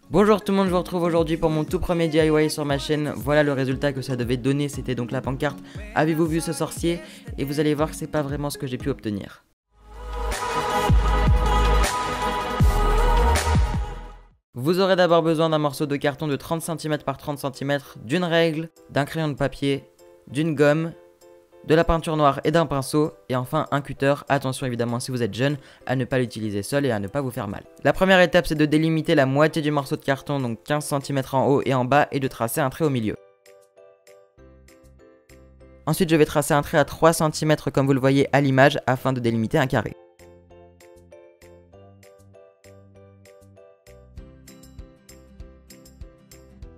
Bonjour tout le monde, je vous retrouve aujourd'hui pour mon tout premier DIY sur ma chaîne. Voilà le résultat que ça devait donner, c'était donc la pancarte « Avez-vous vu ce sorcier ?» Et vous allez voir que c'est pas vraiment ce que j'ai pu obtenir. Vous aurez d'abord besoin d'un morceau de carton de 30 cm par 30 cm, d'une règle, d'un crayon de papier, d'une gomme, de la peinture noire et d'un pinceau, et enfin un cutter. Attention évidemment si vous êtes jeune à ne pas l'utiliser seul et à ne pas vous faire mal. La première étape c'est de délimiter la moitié du morceau de carton, donc 15 cm en haut et en bas, et de tracer un trait au milieu. Ensuite je vais tracer un trait à 3 cm comme vous le voyez à l'image afin de délimiter un carré.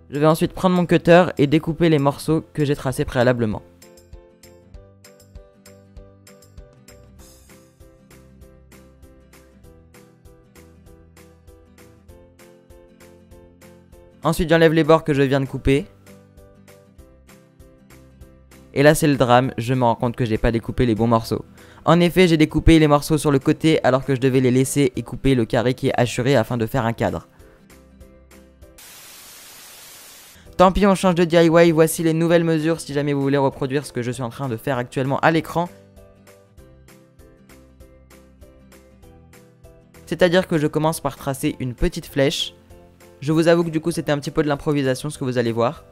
Je vais ensuite prendre mon cutter et découper les morceaux que j'ai tracés préalablement. Ensuite j'enlève les bords que je viens de couper. Et là c'est le drame, je me rends compte que j'ai pas découpé les bons morceaux. En effet j'ai découpé les morceaux sur le côté alors que je devais les laisser et couper le carré qui est hachuré afin de faire un cadre. Tant pis, on change de DIY, voici les nouvelles mesures si jamais vous voulez reproduire ce que je suis en train de faire actuellement à l'écran. C'est-à-dire que je commence par tracer une petite flèche. Je vous avoue que du coup c'était un petit peu de l'improvisation ce que vous allez voir.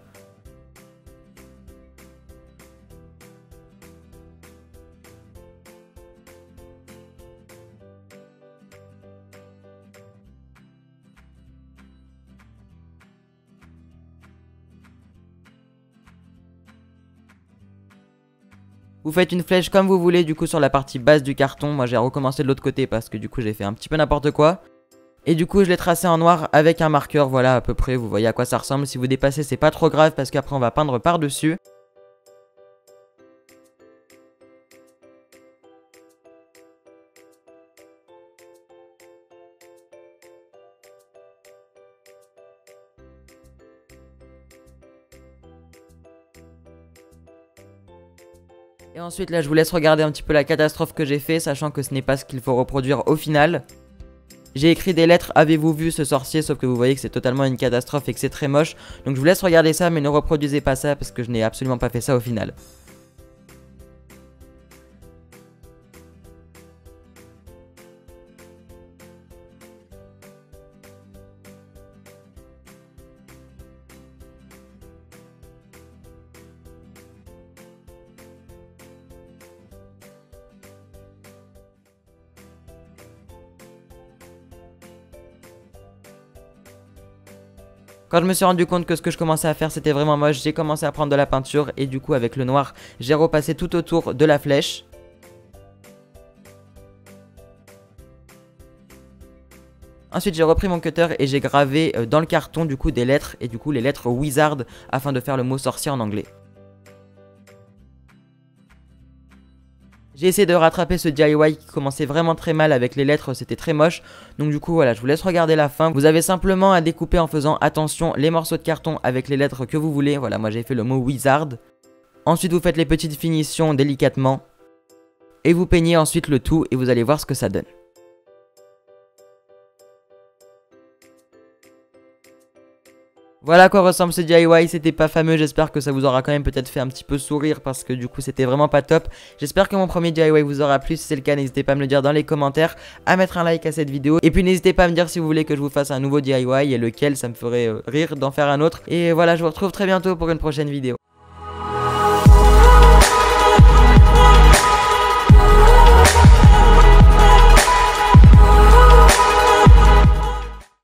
Vous faites une flèche comme vous voulez du coup sur la partie basse du carton. Moi j'ai recommencé de l'autre côté parce que du coup j'ai fait un petit peu n'importe quoi. Et du coup je l'ai tracé en noir avec un marqueur, voilà à peu près, vous voyez à quoi ça ressemble. Si vous dépassez c'est pas trop grave parce qu'après on va peindre par dessus. Et ensuite là je vous laisse regarder un petit peu la catastrophe que j'ai fait, sachant que ce n'est pas ce qu'il faut reproduire au final. J'ai écrit des lettres, avez-vous vu ce sorcier, sauf que vous voyez que c'est totalement une catastrophe et que c'est très moche. Donc je vous laisse regarder ça, mais ne reproduisez pas ça parce que je n'ai absolument pas fait ça au final. Quand je me suis rendu compte que ce que je commençais à faire c'était vraiment moche, j'ai commencé à prendre de la peinture et du coup avec le noir, j'ai repassé tout autour de la flèche. Ensuite j'ai repris mon cutter et j'ai gravé dans le carton du coup des lettres et du coup les lettres Wizard afin de faire le mot sorcier en anglais. J'ai essayé de rattraper ce DIY qui commençait vraiment très mal avec les lettres, c'était très moche. Donc du coup voilà, je vous laisse regarder la fin. Vous avez simplement à découper en faisant attention les morceaux de carton avec les lettres que vous voulez. Voilà, moi j'ai fait le mot Wizard. Ensuite vous faites les petites finitions délicatement. Et vous peignez ensuite le tout et vous allez voir ce que ça donne. Voilà à quoi ressemble ce DIY, c'était pas fameux, j'espère que ça vous aura quand même peut-être fait un petit peu sourire parce que du coup c'était vraiment pas top. J'espère que mon premier DIY vous aura plu, si c'est le cas n'hésitez pas à me le dire dans les commentaires, à mettre un like à cette vidéo. Et puis n'hésitez pas à me dire si vous voulez que je vous fasse un nouveau DIY et lequel, ça me ferait rire d'en faire un autre. Et voilà, je vous retrouve très bientôt pour une prochaine vidéo.